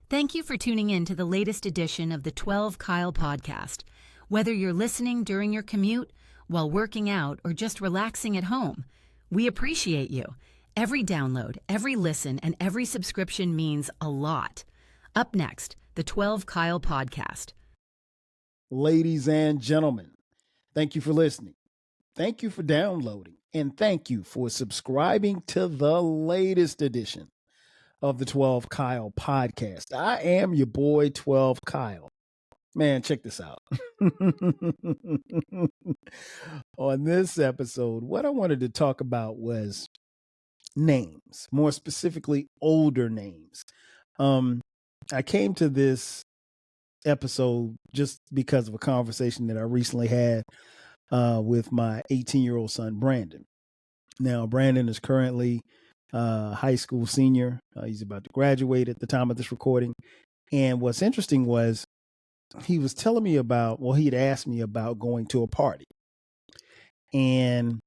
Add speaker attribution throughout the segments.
Speaker 1: Thank you for tuning in to the latest edition of the 12 Kyle podcast. Whether you're listening during your commute, while working out, or just relaxing at home, we appreciate you. Every download, every listen, and every subscription means a lot. Up next, the 12 Kyle podcast.
Speaker 2: Ladies and gentlemen, thank you for listening. Thank you for downloading. And thank you for subscribing to the latest edition of the 12 Kyle podcast. I am your boy, 12 Kyle. Man, check this out. On this episode, what I wanted to talk about was names, more specifically older names. I came to this episode just because of a conversation that I recently had with my 18-year-old son, Brandon. Now, Brandon is currently high school senior. He's about to graduate at the time of this recording. And what's interesting was he was telling me about, he had asked me about going to a party. And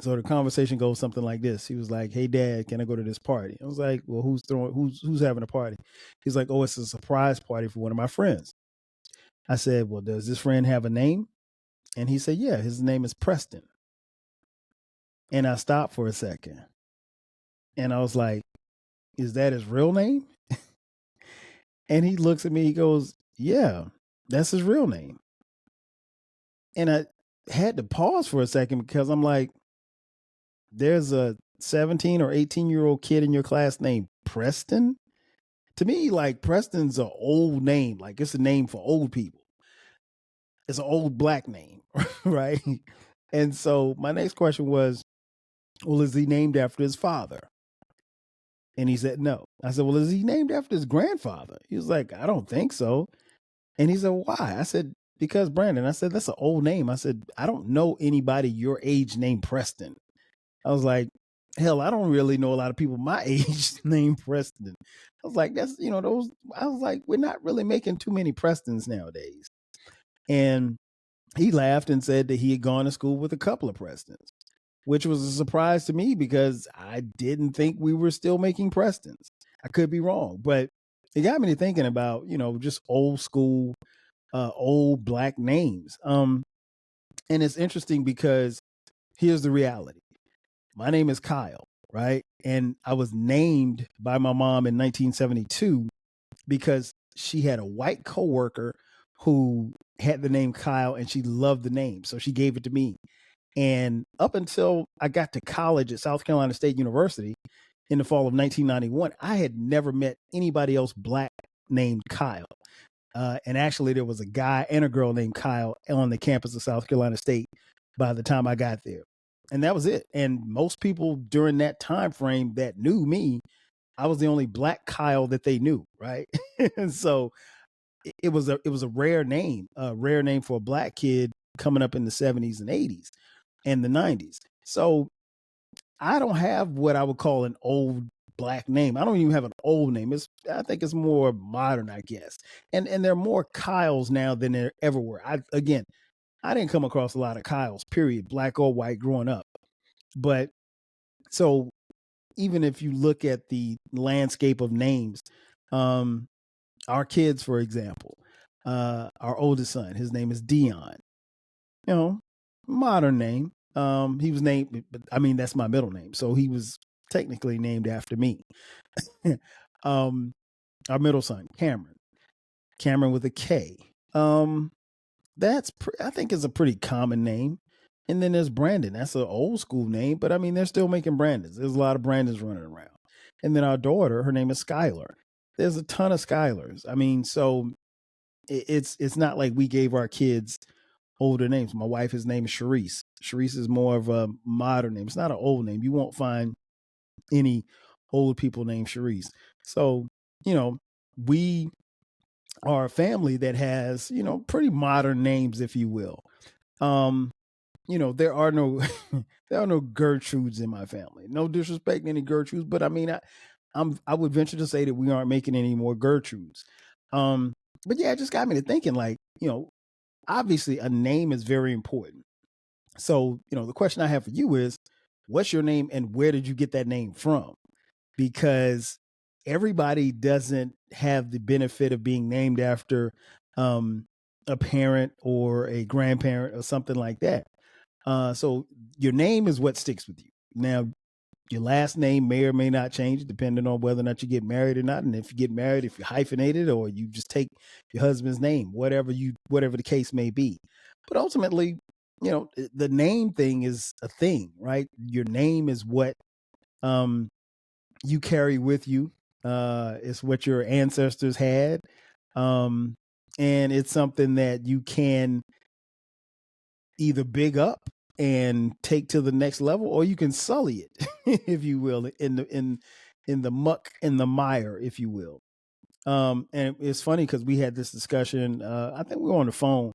Speaker 2: so the conversation goes something like this. He was like, "Hey, Dad, can I go to this party?" I was like, "Well, who's having a party?" He's like, "Oh, it's a surprise party for one of my friends." I said, "Well, does this friend have a name?" And he said, "Yeah, his name is Preston." And I stopped for a second. And I was like, "Is that his real name?" And he looks at me, he goes, "Yeah, that's his real name." And I had to pause for a second because I'm like, there's a 17 or 18-year-old kid in your class named Preston? To me, like, Preston's an old name. Like, it's a name for old people. It's an old black name, right? And so my next question was, well, is he named after his father? And he said, no. I said, well, is he named after his grandfather? He was like, I don't think so. And he said, why? I said, because Brandon. I said, that's an old name. I said, I don't know anybody your age named Preston. I was like, hell, I don't really know a lot of people my age named Preston. I was like, that's, those, I was like, we're not really making too many Prestons nowadays. And he laughed and said that he had gone to school with a couple of Prestons, which was a surprise to me because I didn't think we were still making Prestons. I could be wrong, but it got me to thinking about, just old school, old black names. And it's interesting because here's the reality. My name is Kyle, right? And I was named by my mom in 1972 because she had a white coworker who had the name Kyle and she loved the name. So she gave it to me. And up until I got to college at South Carolina State University in the fall of 1991, I had never met anybody else black named Kyle. And actually, there was a guy and a girl named Kyle on the campus of South Carolina State by the time I got there. And that was it. And most people during that time frame that knew me, I was the only black Kyle that they knew, right? And so it was a rare name for a black kid coming up in the 70s and 80s and the 90s. So I don't have what I would call an old black name. I don't even have an old name. I think it's more modern, I guess. And there are more Kyles now than there ever were. I didn't come across a lot of Kyles, period, black or white, growing up. But so even if you look at the landscape of names, our kids, for example, our oldest son, his name is Dion. Modern name. He was named, but I mean, that's my middle name. So he was technically named after me. Our middle son, Cameron with a K. I think is a pretty common name. And then there's Brandon. That's an old school name, but I mean, they're still making Brandons. There's a lot of Brandons running around. And then our daughter, her name is Skylar. There's a ton of Skylars. I mean, so it's not like we gave our kids older names. My wife, his name is Sharice. Sharice is more of a modern name. It's not an old name. You won't find any old people named Sharice. So, we are a family that has, pretty modern names, if you will. There are no Gertrudes in my family. No disrespect to any Gertrudes, but I mean, I would venture to say that we aren't making any more Gertrudes. But yeah, it just got me to thinking, like, obviously a name is very important. So, the question I have for you is, what's your name and where did you get that name from? Because everybody doesn't have the benefit of being named after a parent or a grandparent or something like that. So your name is what sticks with you. Now, your last name may or may not change depending on whether or not you get married or not. And if you get married, if you're hyphenated or you just take your husband's name, whatever the case may be. But ultimately, the name thing is a thing, right? Your name is what you carry with you. It's what your ancestors had. And it's something that you can either big up and take to the next level, or you can sully it, if you will, in the muck, in the mire, if you will. And it's funny because we had this discussion. I think we were on the phone.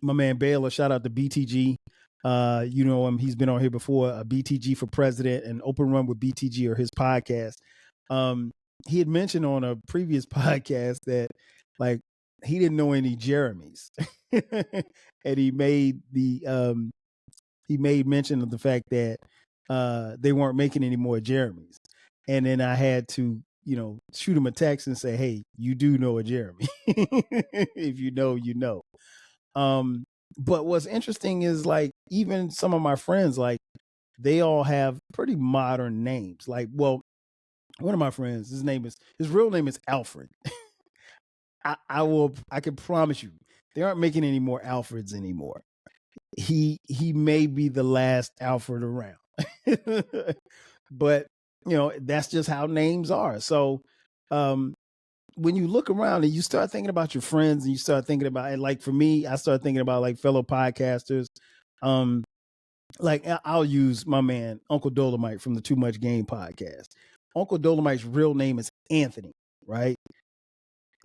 Speaker 2: My man Baylor, shout out to BTG. You know him; he's been on here before. BTG for President and Open Run with BTG, or his podcast. He had mentioned on a previous podcast that, like, he didn't know any Jeremys, and he made mention of the fact that they weren't making any more Jeremys. And then I had to, shoot him a text and say, "Hey, you do know a Jeremy. If you know, you know." But what's interesting is, like, even some of my friends, like, they all have pretty modern names. Like, well, one of my friends, his real name is Alfred. I can promise you, they aren't making any more Alfreds anymore. He may be the last Alfred around. But that's just how names are. So when you look around and you start thinking about your friends, and you start thinking about, and like for me, I start thinking about like fellow podcasters. Like, I'll use my man Uncle Dolomite from the Too Much Game podcast. Uncle Dolomite's real name is Anthony, right?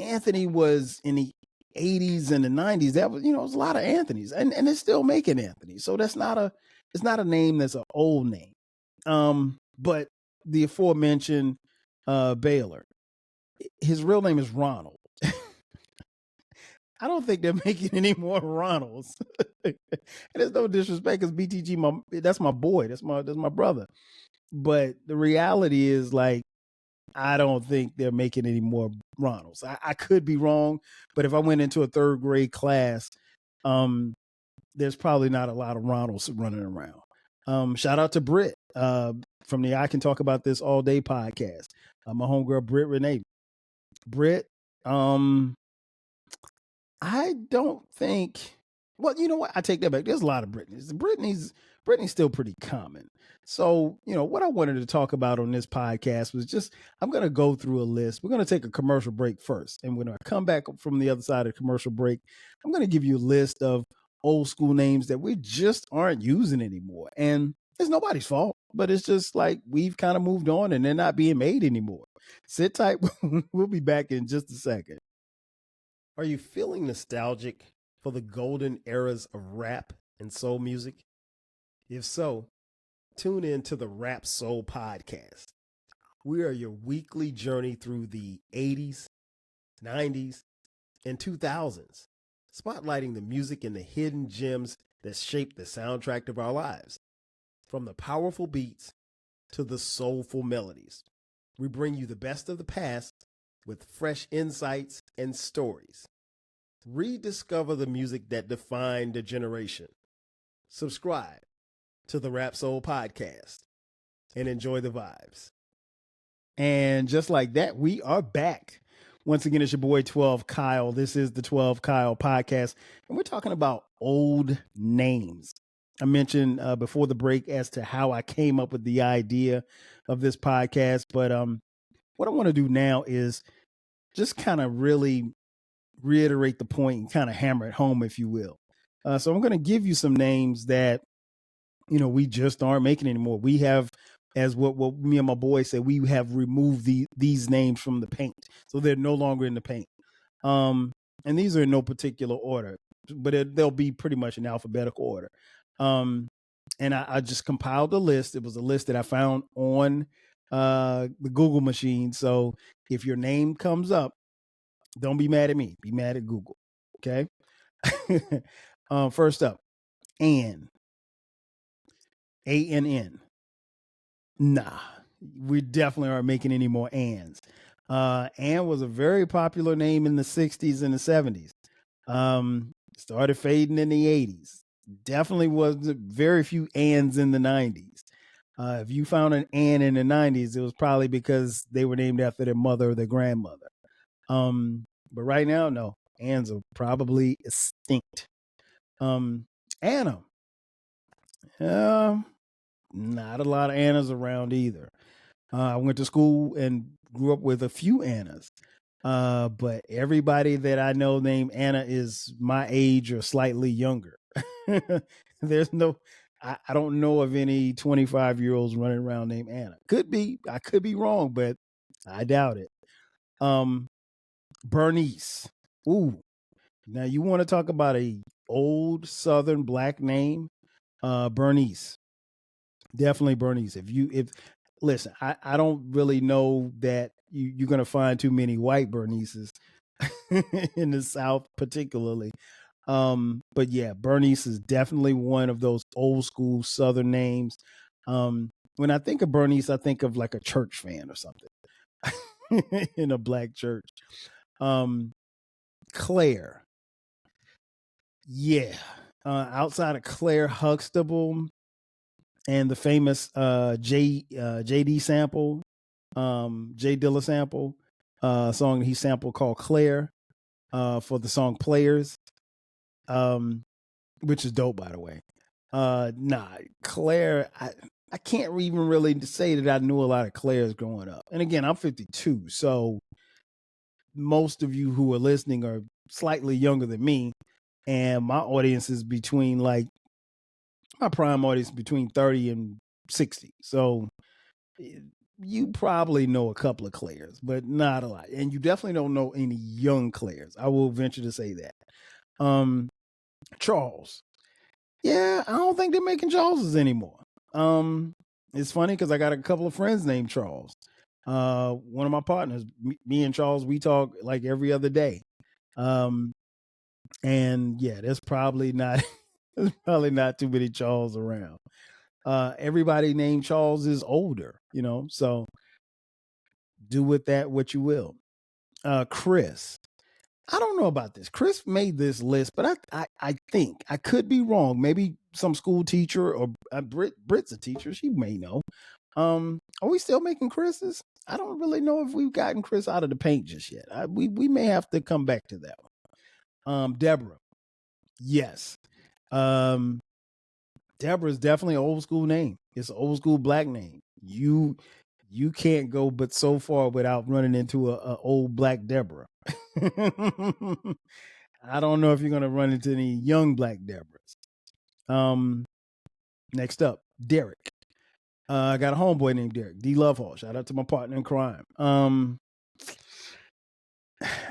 Speaker 2: Anthony was in the 80s and the 90s. That was, it was a lot of Anthonys, and they're still making Anthony. So it's not a name that's an old name. But the aforementioned Baylor, his real name is Ronald. I don't think they're making any more Ronalds. And there's no disrespect, because BTG, that's my boy. That's my brother. But the reality is, like, I don't think they're making any more Ronalds. I could be wrong, but if I went into a third grade class, there's probably not a lot of Ronalds running around. Shout out to Britt from the I Can Talk About This All Day podcast. My homegirl Britt Renee. Britt, I don't think. Well, you know what? I take that back. There's a lot of Britneys. Britney's still pretty common. So, what I wanted to talk about on this podcast was just, I'm going to go through a list. We're going to take a commercial break first. And when I come back from the other side of the commercial break, I'm going to give you a list of old school names that we just aren't using anymore. And it's nobody's fault, but it's just like we've kind of moved on and they're not being made anymore. Sit tight. We'll be back in just a second. Are you feeling nostalgic for the golden eras of rap and soul music? If so, tune in to the Rap Soul Podcast. We are your weekly journey through the 80s, 90s, and 2000s, spotlighting the music and the hidden gems that shaped the soundtrack of our lives. From the powerful beats to the soulful melodies, we bring you the best of the past with fresh insights and stories. Rediscover the music that defined a generation. Subscribe to the Rap Soul Podcast and enjoy the vibes. And just like that, we are back. Once again, it's your boy 12 Kyle. This is the 12 Kyle Podcast, and we're talking about old names. I mentioned before the break as to how I came up with the idea of this podcast, but what I want to do now is just kind of really reiterate the point and kind of hammer it home, if you will. So I'm going to give you some names that, we just aren't making anymore. We have, as what me and my boy said, we have removed these names from the paint. So they're no longer in the paint. And these are in no particular order, but they'll be pretty much in alphabetical order. And I just compiled a list. It was a list that I found on the Google machine. So if your name comes up, don't be mad at me. Be mad at Google. Okay. First up, Ann. ANN. Nah, We definitely aren't making any more Anns. Ann was a very popular name in the 60s and the 70s. Started fading in the 80s. Definitely was very few Anns in the 90s. If you found an Ann in the 90s, it was probably because they were named after their mother or their grandmother. But right now, no. Anns are probably extinct. Anna. Not a lot of Annas around either. I went to school and grew up with a few Annas. But everybody that I know named Anna is my age or slightly younger. There's no, I don't know of any 25-year-olds running around named Anna. Could be, I could be wrong, but I doubt it. Bernice. Ooh, now you want to talk about a old Southern black name? Bernice. Definitely Bernice. If listen, I don't really know that you're gonna find too many white Bernices in the South, particularly. But yeah, Bernice is definitely one of those old school Southern names. When I think of Bernice, I think of like a church fan or something in a black church. Claire, yeah. Outside of Claire Huxtable and the famous JD sample, Jay Dilla sample, song he sampled called Claire, for the song Players, which is dope, by the way. Nah, Claire, I can't even really say that I knew a lot of Claires growing up. And again, I'm 52, so most of you who are listening are slightly younger than me, and my audience is between like my prime audience between 30 and 60. So you probably know a couple of Claires, but not a lot. And you definitely don't know any young Claires. I will venture to say that. Charles. Yeah, I don't think they're making Charleses anymore. It's funny because I got a couple of friends named Charles. One of my partners, me and Charles, we talk like every other day. And yeah, there's probably not there's probably not too many Charles around. Everybody named Charles is older, so do with that what you will. Chris. I don't know about this. Chris made this list, but I think I could be wrong. Maybe some school teacher or Brit's a teacher. She may know. Are we still making Chris's? I don't really know if we've gotten Chris out of the paint just yet. We may have to come back to that one. Deborah. Yes. Deborah's definitely an old school name. It's an old school black name. You can't go but so far without running into a old black Deborah. I don't know if you're gonna run into any young black Deborahs. Next up, Derek. I got a homeboy named Derek. D Love Hall. Shout out to my partner in crime.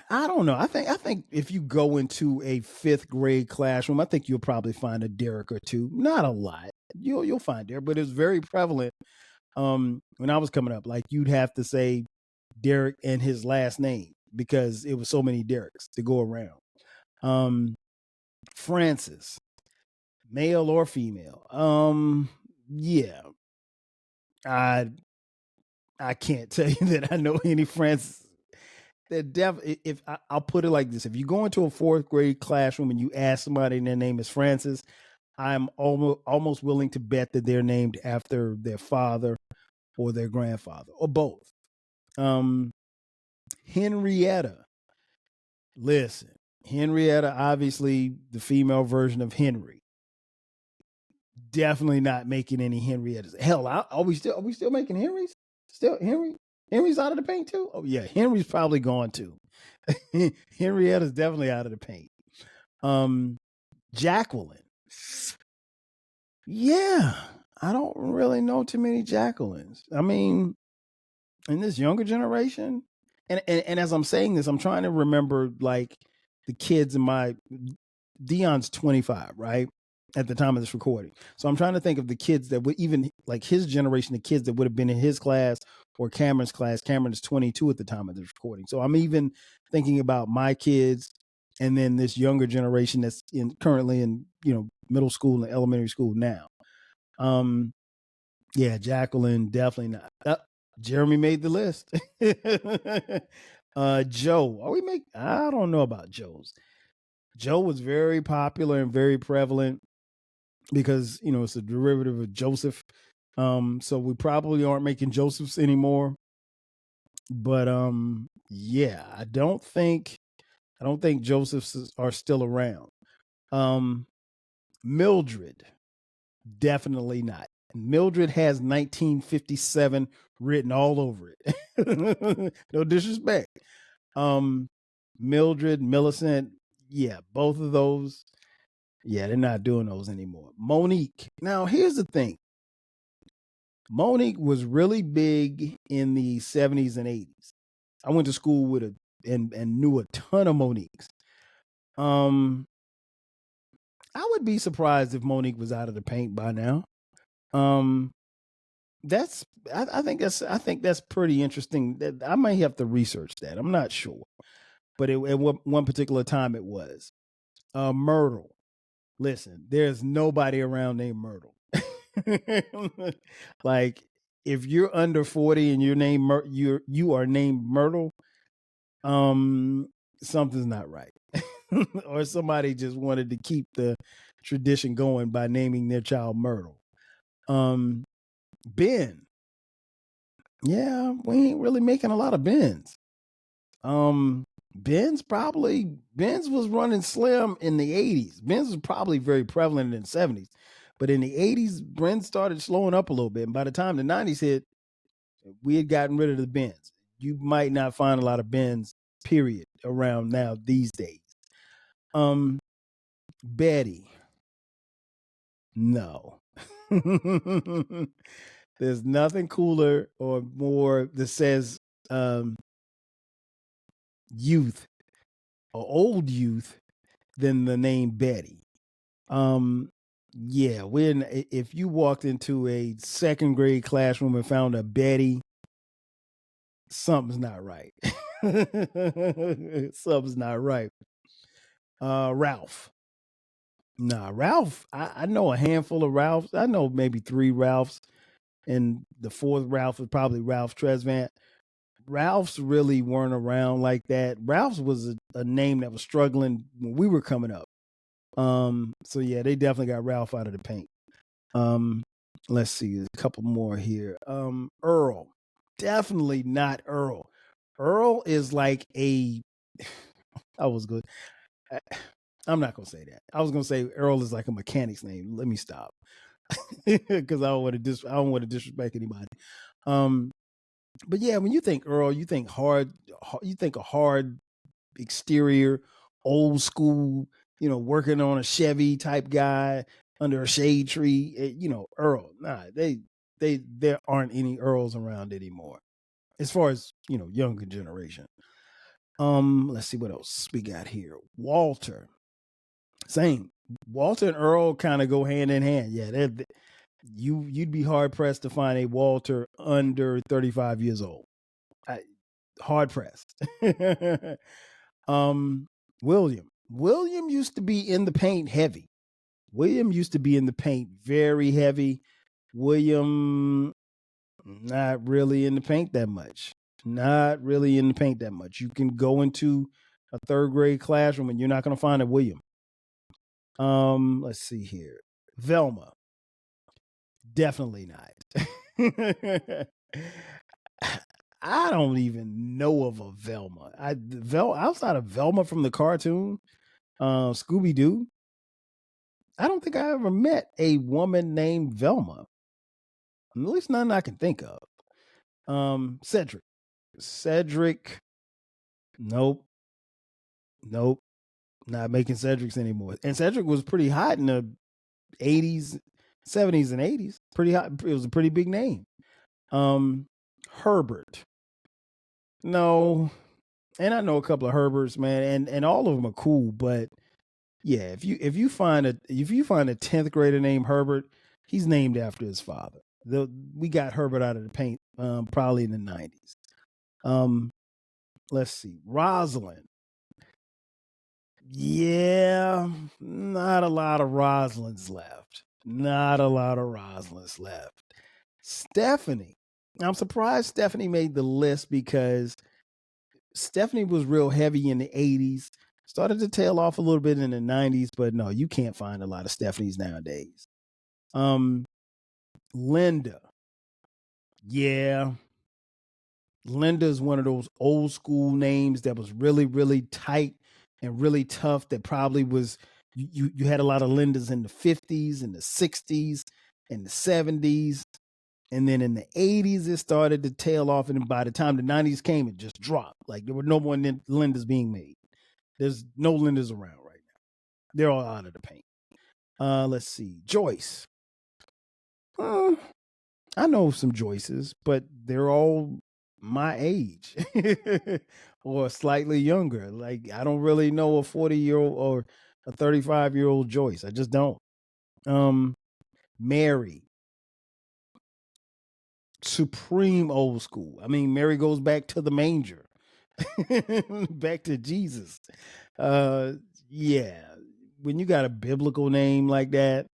Speaker 2: I don't know. I think if you go into a fifth grade classroom, I think you'll probably find a Derek or two. Not a lot. You'll find there, but it's very prevalent. When I was coming up, like you'd have to say Derek and his last name because it was so many Dereks to go around. Francis, male or female. Yeah, I can't tell you that I know any Francis. If I'll put it like this, if you go into a fourth grade classroom and you ask somebody and their name is Francis, I'm almost willing to bet that they're named after their father or their grandfather or both. Henrietta. Listen, Henrietta, obviously the female version of Henry. Definitely not making any Henriettas. Hell, are we still making Henrys? Still Henry's out of the paint too? Oh yeah, Henry's probably gone too. Henrietta's definitely out of the paint. Jacqueline. Yeah, I don't really know too many Jacquelines. I mean, in this younger generation, and as I'm saying this, I'm trying to remember like the kids in my Dion's 25, right? At the time of this recording. So I'm trying to think of the kids that would even like his generation, the kids that would have been in his class or Cameron's class. Cameron is 22 at the time of this recording. So I'm even thinking about my kids and then this younger generation that's currently in, middle school and elementary school now. Yeah, Jacqueline, definitely not. Jeremy made the list. Joe. Are we make? I don't know about Joe's. Joe was very popular and very prevalent because it's a derivative of Joseph. So we probably aren't making Josephs anymore. But yeah, I don't think Josephs are still around. Mildred, definitely not. Mildred has 1957 written all over it. No disrespect. Mildred, Millicent, yeah, both of those. Yeah, they're not doing those anymore. Monique. Now, here's the thing. Monique was really big in the 70s and 80s. I went to school with and knew a ton of Moniques. I would be surprised if Monique was out of the paint by now. Um, that's I think that's pretty interesting. That I might have to research that. I'm not sure, but at one particular time it was. Myrtle. Listen, there's nobody around named Myrtle. Like if you're under 40 and you are named Myrtle, um, something's not right. Or somebody just wanted to keep the tradition going by naming their child Myrtle. Ben. Yeah, we ain't really making a lot of Bens. Um, Ben's was running slim in the 80s. Ben's was probably very prevalent in the 70s. But in the 80s, Ben's started slowing up a little bit. And by the time the 90s hit, we had gotten rid of the Ben's. You might not find a lot of Ben's, period, around now these days. Betty. No. There's nothing cooler or more that says youth or old youth than the name Betty. Yeah, if you walked into a second grade classroom and found a Betty, something's not right. Something's not right. Ralph. Nah, Ralph. I know a handful of Ralphs. I know maybe 3 Ralphs, and the 4th Ralph was probably Ralph Tresvant. Ralphs really weren't around like that. Ralphs was a name that was struggling when we were coming up. So yeah, they definitely got Ralph out of the paint. Let's see, there's a couple more here. Earl, definitely not Earl. Earl is like a. I was good. I'm not gonna say that. I was gonna say Earl is like a mechanic's name. Let me stop because I don't want to disrespect anybody. But yeah, when you think Earl, you think hard. You think a hard exterior, old school. Working on a Chevy type guy under a shade tree. Earl. Nah, there aren't any Earls around anymore, as far as younger generation. Let's see what else we got here. Walter. Same. Walter and Earl kind of go hand in hand. Yeah, you'd be hard pressed to find a Walter under 35 years old. Hard pressed. William. William used to be in the paint heavy. William used to be in the paint very heavy. William, not really in the paint that much. Not really in the paint that much. You can go into a 3rd grade classroom and you're not going to find a William. Let's see here. Velma. Definitely not. I don't even know of a Velma. Outside of Velma from the cartoon, Scooby Doo. I don't think I ever met a woman named Velma. At least none I can think of. Cedric. Cedric. Nope. Nope. Not making Cedrics anymore. And Cedric was pretty hot in the 80s, 70s, and 80s. Pretty hot. It was a pretty big name. Herbert. No. And I know a couple of Herberts, man, and all of them are cool, but yeah, if you find a 10th grader named Herbert, he's named after his father. We got Herbert out of the paint probably in the 90s. Let's see. Rosalind. Yeah, not a lot of Rosalinds left. Not a lot of Rosalinds left. Stephanie. I'm surprised Stephanie made the list because Stephanie was real heavy in the 80s, started to tail off a little bit in the 90s, but no, you can't find a lot of Stephanies nowadays. Linda. Yeah. Linda is one of those old school names that was really, really tight and really tough. That probably was you had a lot of Lindas in the 50s and the 60s and the 70s. And then in the 80s, it started to tail off. And by the time the 90s came, it just dropped. Like there were no more Lindas being made. There's no Lindas around right now. They're all out of the paint. Let's see. Joyce. I know some Joyces, but they're all my age or slightly younger. Like I don't really know a 40-year-old or a 35-year-old Joyce. I just don't. Mary. Supreme old school. I mean, Mary goes back to the manger. Back to Jesus. Yeah. When you got a biblical name like that,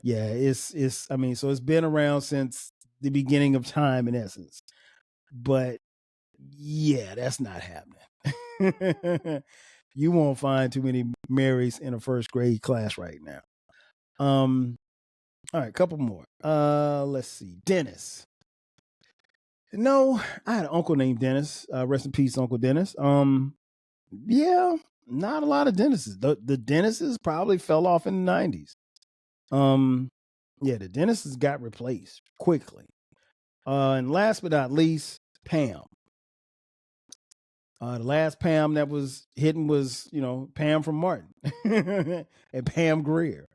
Speaker 2: yeah, it's I mean, so it's been around since the beginning of time in essence. But yeah, that's not happening. You won't find too many Marys in a first grade class right now. All right, couple more. Let's see. Dennis. No, I had an uncle named Dennis. Rest in peace, Uncle Dennis. Yeah, not a lot of Dennises. The Dennises probably fell off in the 90s. Yeah, the Dennises got replaced quickly. And last but not least, Pam. The last Pam that was hidden was, Pam from Martin and Pam Greer.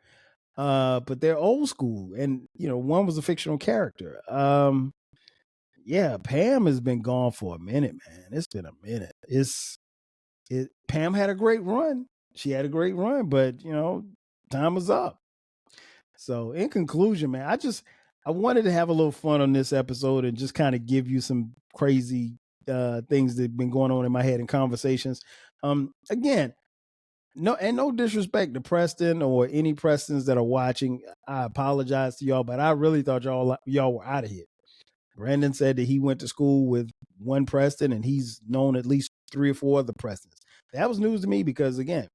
Speaker 2: But they're old school, and one was a fictional character. Yeah, Pam has been gone for a minute, man. It's been a minute. Pam had a great run. She had a great run, but time was up. So in conclusion, man, I wanted to have a little fun on this episode and just kind of give you some crazy things that have been going on in my head in conversations. Again, no disrespect to Preston or any Prestons that are watching. I apologize to y'all, but I really thought y'all were out of here. Brandon said that he went to school with one Preston and he's known at least 3 or 4 other Prestons. That was news to me because, again,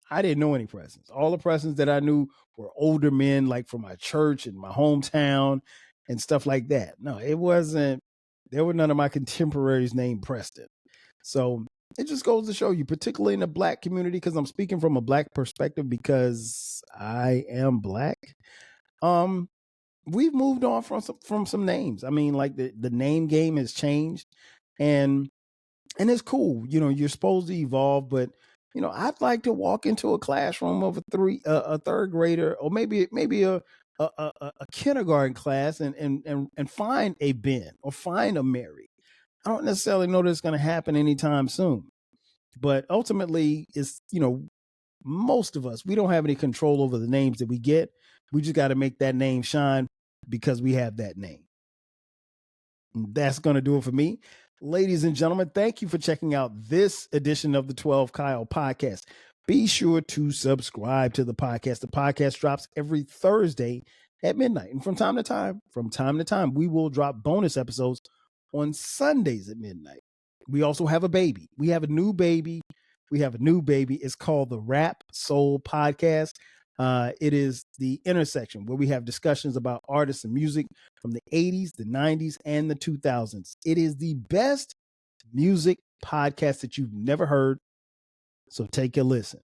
Speaker 2: I didn't know any Prestons. All the Prestons that I knew were older men, like from my church and my hometown and stuff like that. No, it wasn't. There were none of my contemporaries named Preston. So it just goes to show you, particularly in the Black community, because I'm speaking from a Black perspective because I am Black. We've moved on from some names. I mean, like the name game has changed, and it's cool. You're supposed to evolve, but I'd like to walk into a classroom of a third grader, or maybe a kindergarten class, and find a Ben or find a Mary. I don't necessarily know that's going to happen anytime soon, but ultimately, it's most of us, we don't have any control over the names that we get. We just got to make that name shine because we have that name. And that's going to do it for me. Ladies and gentlemen, thank you for checking out this edition of the 12 Kyle podcast. Be sure to subscribe to the podcast. The podcast drops every Thursday at midnight. And from time to time, we will drop bonus episodes on Sundays at midnight. We also have a baby. We have a new baby. It's called the Rap Soul Podcast. It is the intersection where we have discussions about artists and music from the 80s, the 90s, and the 2000s. It is the best music podcast that you've never heard. So take a listen.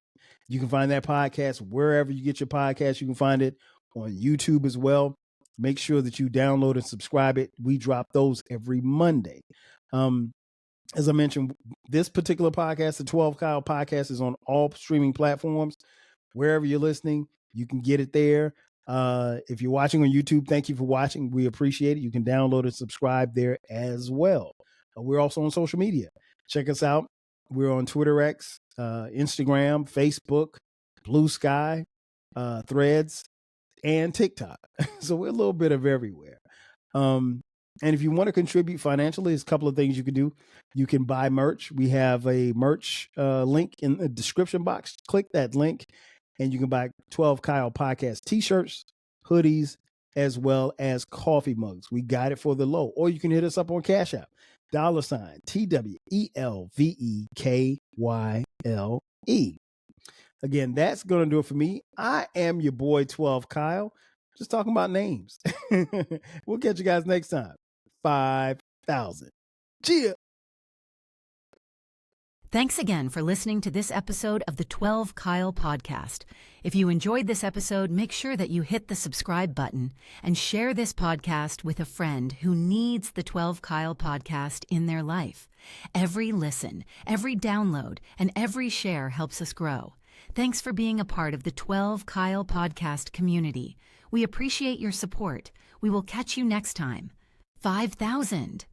Speaker 2: You can find that podcast wherever you get your podcast. You can find it on YouTube as well. Make sure that you download and subscribe it. We drop those every Monday. As I mentioned, this particular podcast, the 12 Kyle podcast, is on all streaming platforms. Wherever you're listening, you can get it there. If you're watching on YouTube, thank you for watching. We appreciate it. You can download and subscribe there as well. We're also on social media. Check us out. We're on Twitter X, Instagram, Facebook, Blue Sky, Threads, and TikTok. So we're a little bit of everywhere. And if you want to contribute financially, there's a couple of things you can do. You can buy merch. We have a merch link in the description box. Click that link and you can buy 12 Kyle podcast t-shirts, hoodies, as well as coffee mugs. We got it for the low. Or you can hit us up on Cash App, $TWELVEKYLE. Again, that's going to do it for me. I am your boy 12 Kyle, just talking about names. We'll catch you guys next time. 5,000. Cheers.
Speaker 1: Thanks again for listening to this episode of the 12 Kyle podcast. If you enjoyed this episode, make sure that you hit the subscribe button and share this podcast with a friend who needs the 12 Kyle podcast in their life. Every listen, every download, and every share helps us grow. Thanks for being a part of the 12 Kyle podcast community. We appreciate your support. We will catch you next time. 5,000.